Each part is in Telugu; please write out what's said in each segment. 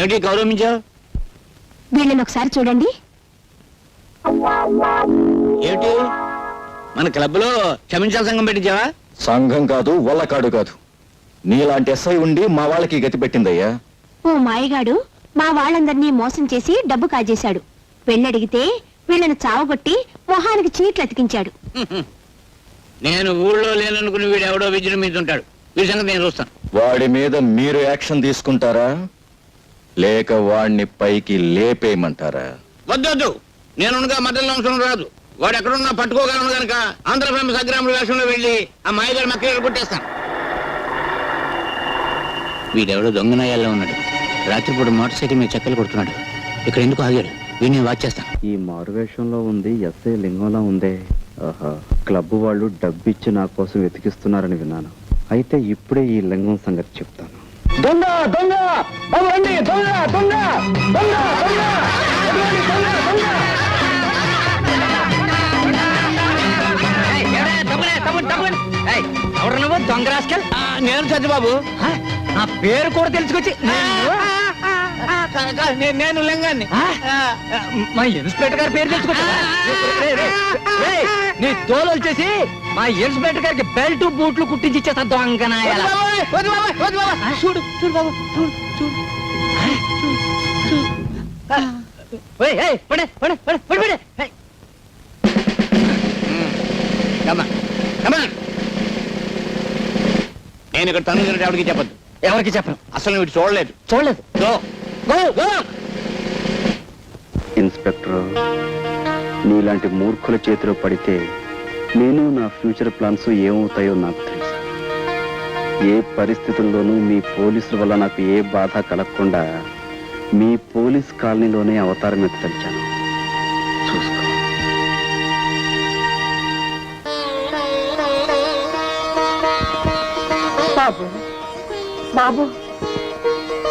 ఏమిటి గౌరవించావు? వీళ్ళని ఒకసారి చూడండి. ఏమిటి మన క్లబ్ లో క్షమించాల సంఘం పెట్టించావా? సంఘం కాదు, వల్లకాడు కాదు. నీలాంటి ఎస్ఐ ఉండి మా వాళ్ళకి గతి పెట్టిందయ్యా. ఓ మాయగాడు మా వాళ్ళందరినీ మోసం చేసి డబ్బు కాజేశాడు. పెళ్ళడిగితే వీళ్ళని చావగొట్టి మొహానికి చీట్లు అతికించాడు. నేను ఊళ్ళో లేననుకుని వీడు ఎవడో విజృంభించుంటాడు. వీడి సంగతి నేను చూస్తాను. వాడి మీద మీరు యాక్షన్ తీసుకుంటారా లేక వాడిని పైకి లేపేయమంటారా? వద్దొద్దు, నేనుగా మధ్యలో అంశం రాదు. వాడు ఎక్కడున్నా పట్టుకోగలను కనుక ఆంధ్ర ఫేమస్ అగ్రాముల వేషంలో వెళ్ళి ఆ మాయగారి మక్కలు కొట్టేస్తాను. వీడెవడో దొంగనాయాల్లో ఉన్నాడు. రాత్రిపూట మోటార్ సైకిల్ మీద చెక్కలు కొడుతున్నాడు. ఇక్కడ ఎందుకు ఆగాడు? వీడిని వాచ్ చేస్తాను. ఈ మారువేషంలో ఉంది ఎస్ఐ లింగంలా ఉందే. ఆహా, క్లబ్ వాళ్ళు డబ్బిచ్చి నా కోసం వెతికిస్తున్నారని విన్నాను. అయితే ఇప్పుడే ఈ లింగం సంగతి చెప్తాను. దొంగ దొంగ దొంగ దొంగ దొంగ దొంగ దొంగ రాస్కల్. నేను సత్యబాబు. నా పేరు కూడా తెలుసుకొచ్చి నేను లింగాన్ని. మా ఇన్స్పెక్టర్ గారి పేరు తెలుసుకొచ్చి నీ తోలు వచ్చేసి మా ఇన్స్పెక్టర్ గారికి బెల్ట్ బూట్లు కుట్టించి ఇచ్చేస్తా దొంగనాయాల. చూడు చూడు బాబు, చూడు చూడు. నేను ఇక్కడ తను ఎవరికి చెప్పద్దు. ఎవరికి చెప్పను. అసలు వీడు చూడలేదు. ఇన్స్పెక్టర్, నీలాంటి మూర్ఖుల చేతిలో పడితే నేను నా ఫ్యూచర్ ప్లాన్స్ ఏమవుతాయో నాకు తెలుసు. ఏ పరిస్థితుల్లోనూ మీ పోలీసుల వల్ల నాకు ఏ బాధ కలగకుండా మీ పోలీస్ కాలనీలోనే అవతారం ఎత్తలిచాను. చూసుకో. బాబు బాబు,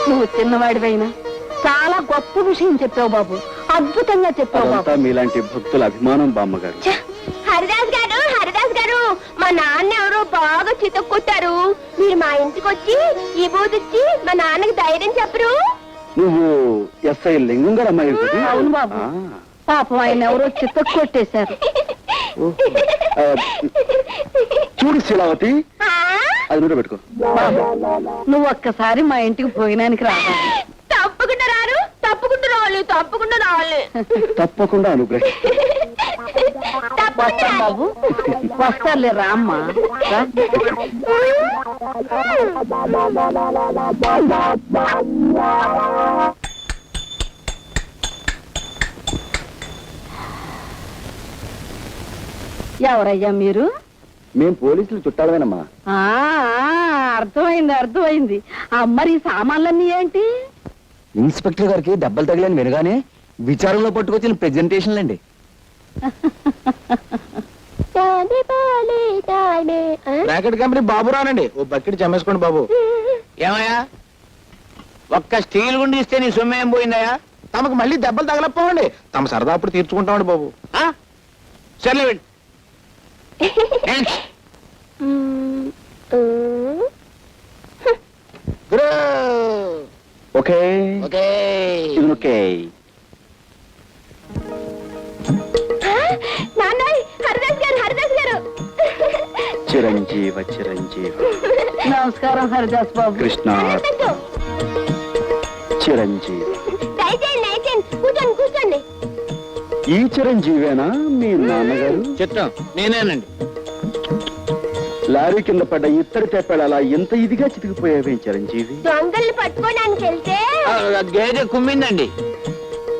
నువ్వు చిన్నవాడివైనా చాలా గొప్ప విషయం చెప్పావు బాబు. అద్భుతంగా చెప్పావు బాబు. మీలాంటి భక్తుల అభిమానం బామ్మగారు. హరిదాస్ గారు, హరిదాస్ గారు, మా నాన్న ఎవరో బాగా చితక్కొట్టారు. మీరు మా ఇంటికి వచ్చి ఈ బూదిచ్చి మా నాన్నకి ధైర్యం చెప్పరు? నువ్వు ఎస్ఐ లింగం గారు అమ్మాయి కదా? అవును బాబు. పాపం ఆయన ఎవరో చితక్కొట్టేశారు. చూడు శీలావతి, అది నూనె పెట్టుకో. బాబు, నువ్వు ఒక్కసారి మా ఇంటికి భోజనానికి రావాలి. తప్పకుండా రారు, తప్పకుండా రావాలి, తప్పకుండా రావాలి. తప్పకుండా అనుగ్రహం. వస్తాం బాబు, వస్తారులే. రామ్మా రా. ఎవరయ్యా మీరు? మేం పోలీసులు చుట్టాలమేనమ్మా. అర్థమైంది అర్థమైంది. మరి ఈ సామాన్లన్నీ ఏంటి? ఇన్స్పెక్టర్ గారికి దెబ్బలు తగిలని వినగానే విచారంలో పట్టుకొచ్చిన ప్రెజెంటేషన్లు అండి. బ్రాకెట్ కంపెనీ బాబు రానండి. ఓ బకెట్ చమ్మేసుకోండి బాబు. ఏమయ్యా, ఒక్క స్టీల్ గుండి ఇస్తే నీ సొమ్ము ఏం పోయిందయ్యా? తమకు మళ్ళీ దెబ్బలు తగలపోవండి. తమ సరదా అప్పుడు తీర్చుకుంటామండి బాబు. సర్లే వెళ్ళి. Okay okay okay. నాన్నయ్, హరిదాస్ గారు, హరిదాస్ గారు. చిరంజీవ చిరంజీవ. నమస్కారం హరిదాస్ బాబు. కృష్ణ చిరంజీవి. దయచేయండి, దయచేయండి, కూర్చోండి కూర్చోండి. ఈ చిరంజీవేనా మీ నాన్నగారు? చిత్తం నేనేనండి. లారీ కింద పడ్డ ఇత్తడి తెప్పాడు అలా ఎంత ఇదిగా చితికిపోయావే చిరంజీవి? దొంగల్ని పట్టుకోవడానికి వెళ్తే గేదె కుమ్మిందండి.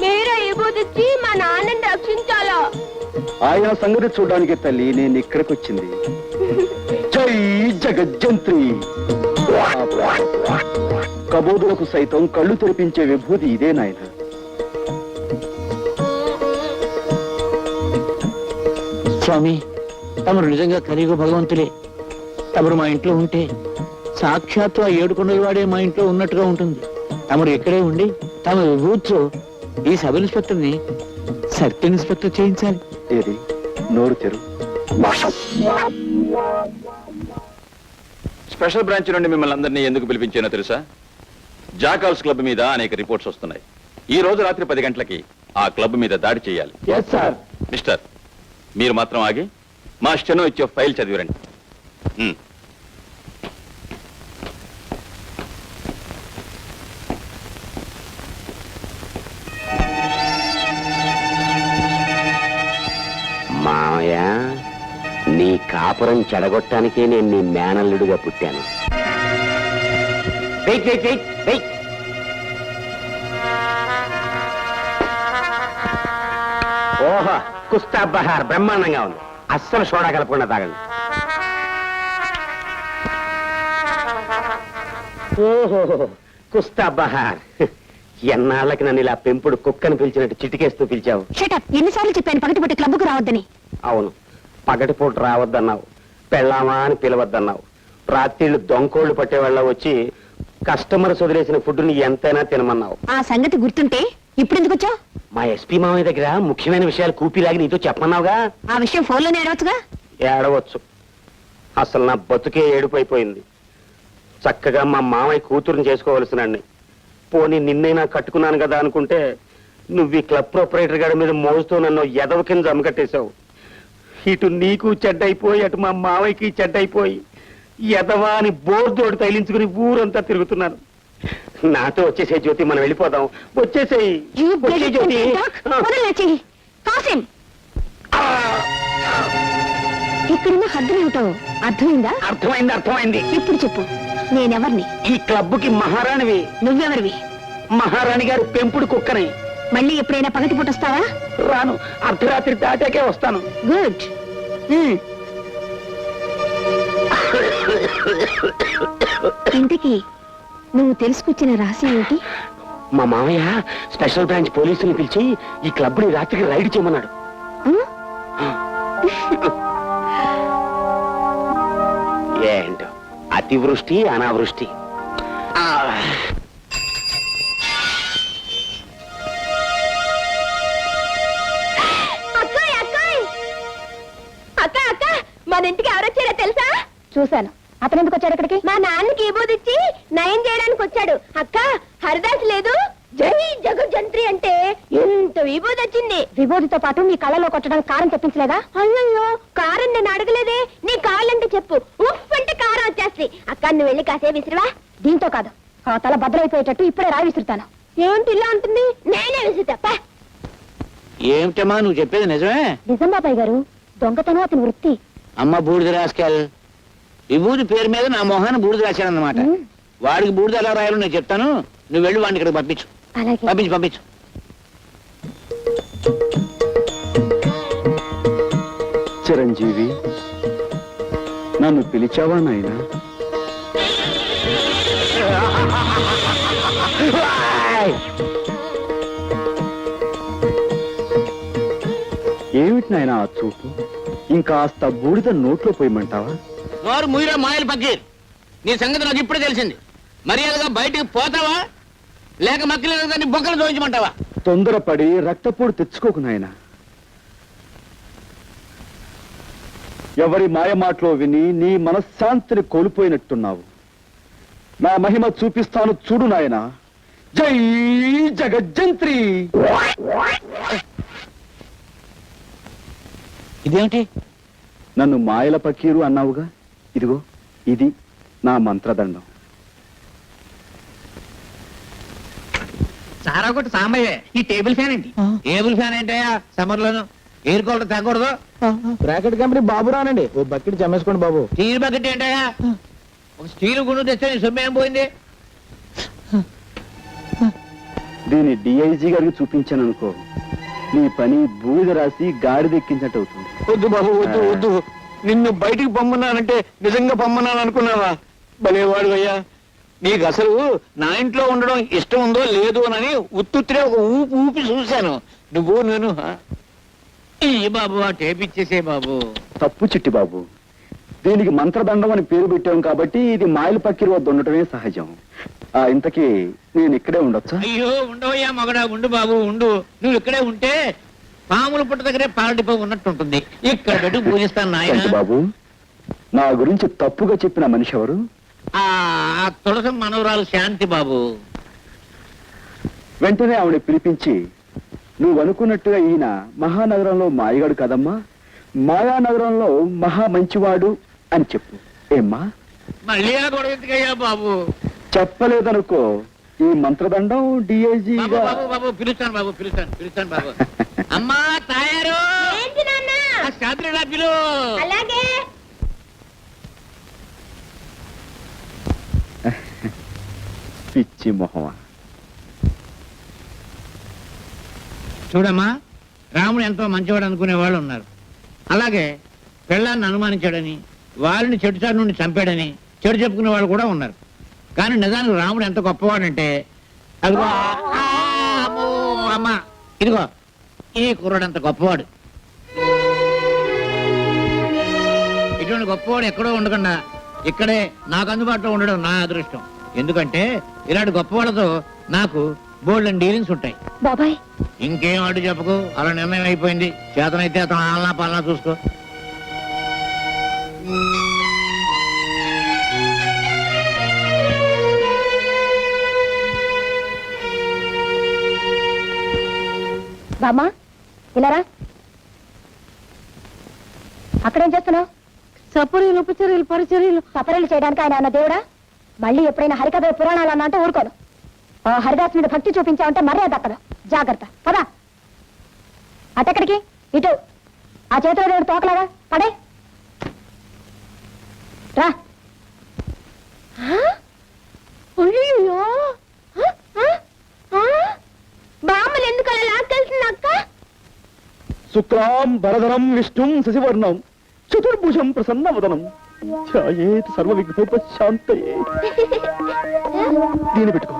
మీరు ఈ బూదిచ్చి మా నాన్నని రక్షించాలా? ఆయన సంగతి చూడడానికి తల్లి నేను ఇక్కడికి వచ్చింది. జై జగజ్జంత్రి. కబోదులకు సైతం కళ్ళు తెరిపించే విభూతి ఇదే నాయన. స్వామి, తమరు నిజంగా కలియుగ భగవంతులే. తమరు మా ఇంట్లో ఉంటే సాక్షాత్తు ఆ ఏడుకొండల వాడే మా ఇంట్లో ఉన్నట్టుగా ఉంటుంది. తమరు ఇక్కడే ఉండి తమ విభూతితో ఈ సబ్ ఇన్స్పెక్టర్ ని సర్కిల్ ఇన్స్పెక్టర్ చేయించాలి. ఏది నోరు తెరు. స్పెషల్ బ్రాంచ్ నుండి మిమ్మల్ని అందరినీ ఎందుకు పిలిపించానో తెలుసా? జాకాల్స్ క్లబ్ మీద అనేక రిపోర్ట్స్ వస్తున్నాయి. ఈ రోజు రాత్రి 10 గంటలకి ఆ క్లబ్ మీద దాడి చేయాలి. Yes sir. మిస్టర్, మీరు మాత్రం ఆగి మా స్టెనో ఇచ్చే ఫైల్ చదివిరండి. మావయ్య, నీ కాపురం చెడగొట్టానికే నేను నీ మేనల్లుడిగా పుట్టాను. Wait wait wait wait. ఓహో, కుస్తా బహార్ బ్రహ్మాండంగా ఉంది. అస్సలు సోడా కలపకుండా తాగండి. ఓహో, కుస్తా బహార్. ఎన్నాళ్ళకి నన్ను ఇలా పెంపుడు కుక్కను పిలిచినట్టు చిటికేస్తూ పిలిచావు. షటప్, ఎన్నిసార్లు చెప్పాను పగటిపూట క్లబ్కు రావద్దని. అవును, పగటిపూట రావద్దన్నావు, పెళ్ళామా అని పిలవద్దన్నావు. రాత్రిళ్ళు దొంకోళ్లు పట్టేవాళ్ళ వచ్చి కస్టమర్స్ వదిలేసిన ఫుడ్ని ఎంతైనా తినమన్నావు. ఆ సంగతి గుర్తుంటే ఇప్పుడు ఎందుకు వచ్చావు? మా ఎస్పీ మామయ్య దగ్గర ముఖ్యమైన విషయాలు కూపిలాగి నీతో చెప్పమన్నావుగా. ఆ విషయం ఫోన్లోనే ఏడవచ్చుగా. ఏడవచ్చు. అసలు నా బతుకే ఏడుపైపోయింది. చక్కగా మా మామయ్య కూతురుని చేసుకోవలసినండి. పోనీ నిన్నైనా కట్టుకున్నాను కదా అనుకుంటే నువ్వు ఈ క్లబ్ ప్రొపరేటర్ గారి మీద మోజుతో నన్ను ఎదవ కింద జమకట్టేశావు. ఇటు నీకు చెడ్డైపోయి అటు మా మావయ్యకి చెడ్డైపోయి ఎదవా అని బోర్దోడు తగిలించుకుని ఊరంతా తిరుగుతున్నాను. నాతో వచ్చేసే జ్యోతి, మనం వెళ్ళిపోదాం. వచ్చేసేయి. వచ్చే జ్యోతి. కాసిం, ఇక్కడున్న హద్దులేమిటో అర్థమైందా? అర్థమైంది, అర్థమైంది. ఇప్పుడు చెప్పు, నేనెవర్ని? ఈ క్లబ్కి మహారాణివి. నువ్వెవరివి? మహారాణి గారు పెంపుడు కుక్కని. మళ్ళీ ఎప్పుడైనా పగటిపూట వస్తావా? రాను, అర్ధరాత్రి దాటాకే వస్తాను. గుడ్. ఇంతకీ నువ్వు తెలుసుకొచ్చిన రహస్యం ఏంటి? మా మామయ్య స్పెషల్ బ్రాంచ్ పోలీసుని పిలిచి ఈ క్లబ్ ని రాత్రికి రైడ్ చేయమన్నాడు. ఏంటో అతివృష్టి అనావృష్టి. అక్క అక్క, మన ఇంటికి ఎవరొచ్చారో తెలుసా? చూశాను. అతను ఎందుకు వచ్చాడు ఇక్కడికి? మా నాన్నకి ఇచ్చి నయం చేయడానికి వచ్చాడు. అక్క, హరిదాస్ లేదు, జై జగజ్జంత్రి అంటే ఎంత విభూది వచ్చింది. విభూతితో పాటు నీ కళ్ళలో కొట్టడానికి కారం తెప్పించలేదా? అయ్యో, కారం నేను అడగలేదే. నీ కావాలంటే చెప్పు, ఉఫ్ అంటే కారం వచ్చేస్తుంది. అక్క, నువ్వు వెళ్ళి కాసే విసిరివా. దీంతో కాదు, ఆ తల బద్దలైపోయేటట్టు ఇప్పుడే రాయి విసురుతాను. ఏంటి ఇలా ఉంటుంది? నేనే విసురుతా. ఏమిటమ్మా నువ్వు చెప్పేది నిజమే? నిజం బాబాయ్ గారు, దొంగతనం అతని వృత్తి. అమ్మ బూడిద రాసుకెళ్ళ విభూతి పేరు మీద నా మొహాన్ని బూడిద రాశానన్నమాట. వాడికి బూడిద ఎలా రాయాలో నేను చెప్తాను. నువ్వు వెళ్ళి వాడిని ఇక్కడికి పంపించు. అలాగే. పంపించు పంపించు. చిరంజీవి, నన్ను పిలిచావా నాయనా? ఏమిటి నాయనా ఆ చూపు? ఇంకాస్త బూడిద నోట్లో పోయమంటావా? నోరు ముయిరా మాయలు పక్కీర్. నీ సంగతి నాకు ఇప్పుడే తెలిసింది. మర్యాదగా బయటికి పోతావా లేక మక్కలేదు దాన్ని బొక్కలు జోయించమంటావా? తొందరపడి రక్తపోటు తెచ్చుకోకు నాయనా. ఎవరి మాయ మాటలో విని నీ మనశ్శాంతిని కోల్పోయినట్టున్నావు. నా మహిమ చూపిస్తాను చూడు నాయనా. జై జగజ్జంత్రి. ఇదేమిటి? నన్ను మాయల పకీరు అన్నావుగా, ఇదిగో ఇది నా మంత్రదండం. సారా కొట్టు సాంబయ్య. ఈ టేబుల్ ఫ్యాన్ ఏంటి? టేబుల్ ఫ్యాన్ ఏంటయ్యా? సమ్మర్ లోను ఎయిర్ కూలర్ తగ్గకూడదు. బ్రాకెట్ కంపెనీ బాబు రానండి, ఓ బకెట్ జమ్మేసుకోండి బాబు. స్టీల్ బకెట్ ఏంటయ్యా? ఒక స్టీల్ గుండు తెస్తే నీ సొమ్ము ఏం పోయింది? దీన్ని డిఐజీ గారికి చూపించాను అనుకో, నీ పని బూడిద రాసి గాడిదెక్కించినట్టు అవుతుంది. వద్దు బాబు, వద్దు వద్దు. నిన్ను బయటికి పొమ్మన్నానంటే నిజంగా పొమ్మన్నాను అనుకున్నావా? భలేవాడు అయ్యా. నీకు అసలు నా ఇంట్లో ఉండడం ఇష్టం ఉందో లేదో అని ఉత్తుత్తిరే ఒక ఊపి ఊపి చూశాను. నువ్వు నేను ఈ బాబు ఆ టేప్ ఇచ్చేసే బాబు. తప్పు చిట్టి బాబు, దీనికి మంత్రదండం అని పేరు పెట్టాం కాబట్టి ఇది మాయల పక్కిరి వద్ద ఉండటమే సహజం. ఇంతకీ నేను ఇక్కడే ఉండొచ్చా? అయ్యో ఉండవయ్యా మగడా, ఉండు బాబు ఉండు. నువ్వు ఇక్కడే ఉంటే పాముల పుట్ట దగ్గరే పాలడిపో ఉన్నట్టు ఉంటుంది. ఇక్కడ పెట్టి పూజిస్తాను నాయన. బాబు, నా గురించి తప్పుగా చెప్పిన మనిషి ఎవరు? ఆ తులసి మనవరాలు శాంతి బాబు. వెంటనే ఆవిడ పిలిపించి, నువ్వు అనుకున్నట్టుగా ఈయన మహానగరంలో మాయగాడు కదమ్మా, మాయానగరంలో మహా మంచివాడు అని చెప్పు. ఏమ్మా? మళ్ళీ ఆ గొడవ ఎందుకయ్యా బాబు? చెప్పలేదనుకో, ఈ మంత్రదండం బాబు డిఐజీగా బాబు బాబు పిలుస్తాను బాబు, పిలుస్తాను బాబు. అమ్మా తయారు ఏంటి నాన్న? శాస్త్రి పిలు. అలాగే. పిచ్చి మొహమా. చూడమ్మా, రాముడు ఎంతో మంచివాడు అనుకునే వాళ్ళు ఉన్నారు. అలాగే పెళ్ళాన్ని అనుమానించాడని, వాళ్ళని చెడుచారు నుండి చంపాడని చెడు చెప్పుకునే వాళ్ళు కూడా ఉన్నారు. కానీ నిజానికి రాముడు ఎంత గొప్పవాడంటే, అదిగో అమ్మో, అమ్మా ఇదిగో ఈ కుర్రాడు అంత గొప్పవాడు. ఇటువంటి గొప్పవాడు ఎక్కడో ఉండకుండా ఇక్కడే నాకు అందుబాటులో ఉండడం నా అదృష్టం. ఎందుకంటే ఇలాంటి గొప్పవాళ్ళతో నాకు బోల్డ్ డీలింగ్స్ ఉంటాయి. బాబాయ్, ఇంకేం అడ్డు చెప్పకు, అలా నిర్ణయం అయిపోయింది. చేతనైతే అతను ఆలనా పాలనా చూసుకో. బామ్మా ఇలారా. అక్కడేం చేస్తున్నావు? సపరీలు ఉపచర్యలు పరిచర్యలు. సపరీలు చేయడానికి ఆయన అన్న దేవుడా? మళ్ళీ ఎప్పుడైనా హరికథ పురాణాలు అన్నంటే ఊరుకోను. ఆ హరిదాస్ మీద భక్తి చూపించావంటే మర్యాద దక్కదు. జాగ్రత్త, పదా. అటెక్కడికి? ఇటు. ఆ చేతిలో దేవుడు తోకలాగా పడే రా. అయ్యో, బామ్మలు ఎందుకు అలా లాక్కెళ్తుంది అక్క? శుక్లాం వరదరం విష్ణుం శశివర్ణం చతుర్భుజం ప్రసన్నవదనం ఛాయేత్ సర్వ విఘ్నోపశాంతయే. దీని పెట్టుకో.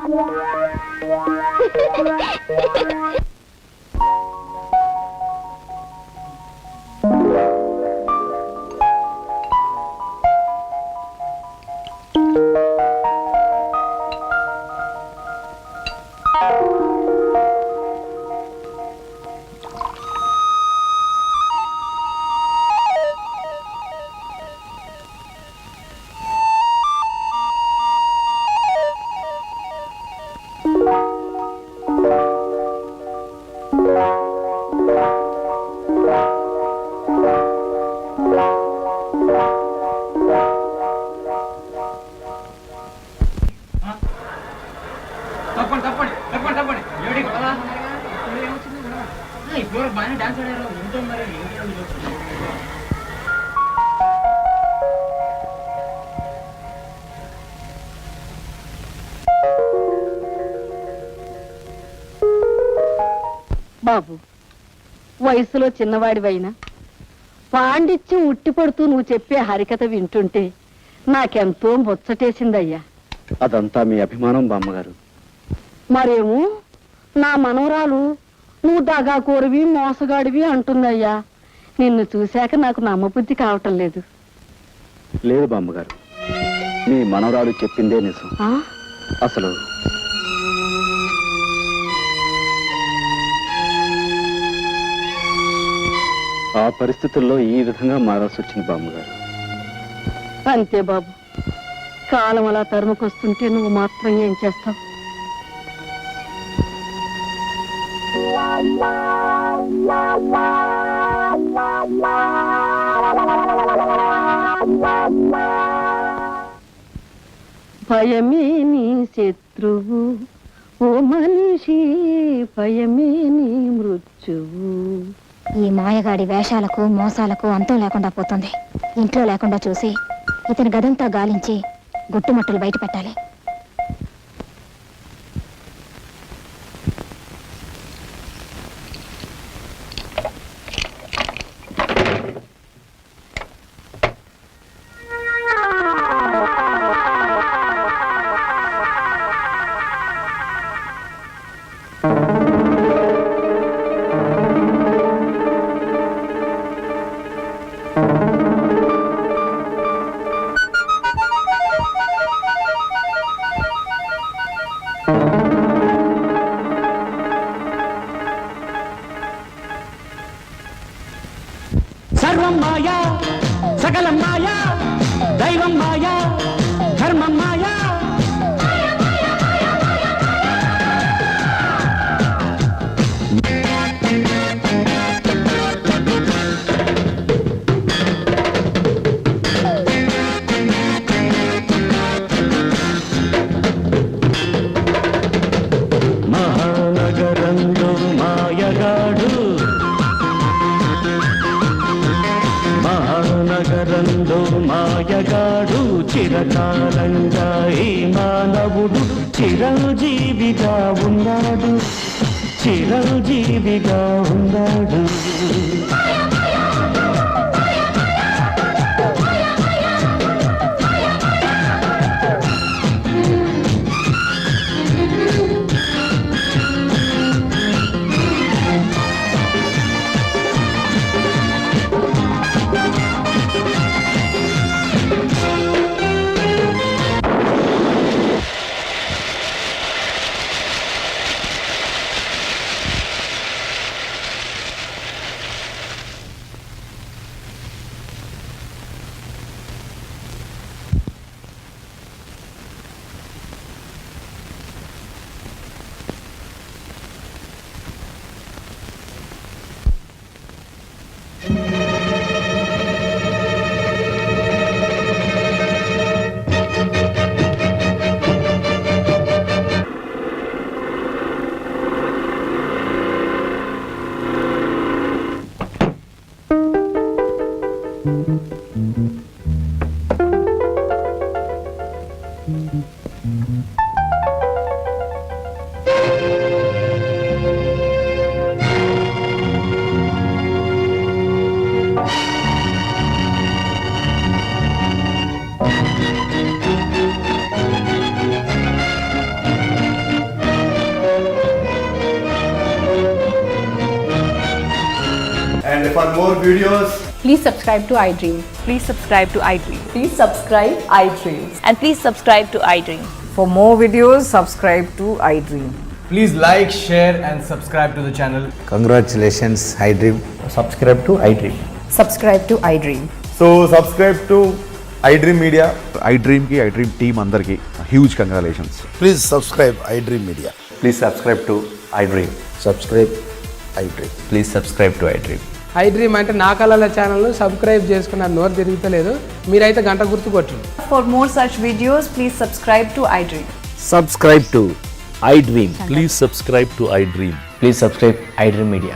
బాబు, వయసులో చిన్నవాడివైనా పాండిత్యం ఉట్టిపడుతూ నువ్వు చెప్పే హరికథ వింటుంటే నాకెంతో ముచ్చటేసిందయ్యా. అదంతా మీ అభిమానం బామ్మగారు. మరేమో నా మనవరాలు నువ్వు దగాకోరివి మోసగాడివి అంటుందయ్యా. నిన్ను చూశాక నాకు నమ్మబుద్ధి కావటం లేదు. లేదు బామ్మగారు, మీ మనవరాలు చెప్పిందే నిజం. ఆ? అసలు ఆ పరిస్థితుల్లో ఈ విధంగా మారాల్సి వచ్చింది బామ్మగారు. అంతే బాబు, కాలం అలా తరుముకొస్తుంటే నువ్వు మాత్రం ఏం చేస్తావు? భయమే నీ శత్రువు ఓ మనిషి, భయమే నీ మృత్యువు. ఈ మాయగాడి వేషాలకు మోసాలకు అంతం లేకుండా పోతుంది. ఇంట్లో లేకుండా చూసి ఇతని గదంతా గాలించి గుట్టుమట్టులు బయట పెట్టాలి. సర్వం మాయా, సకలం మాయా, దైవం మాయా, ధర్మం మాయా. మాయలో మాయగాడు చిరకాలంగా ఈ మానవుడు చిరంజీవిగా ఉన్నాడు, చిరంజీవిగా ఉన్నాడు. And for more videos, Please subscribe to iDream. Please subscribe to iDream. Please subscribe iDream. And please subscribe to iDream. For more videos, subscribe to iDream. please like, share and subscribe to the channel. Congratulations, iDream. Subscribe to iDream. Subscribe to iDream. So subscribe to iDream Media. iDream ki iDream team andarki huge congratulations. Please subscribe iDream Media. Please subscribe to iDream. Subscribe iDream. Please subscribe to iDream. iDream అంటే నా కళల ఛానల్ను సబ్స్క్రైబ్ చేసుకున్న నోరు తిరుగుతలేదు, మీరైతే గంట గుర్తు కొట్టండి. For more such videos, please subscribe to iDream. Subscribe to iDream. Please subscribe to iDream. Please subscribe iDream Media.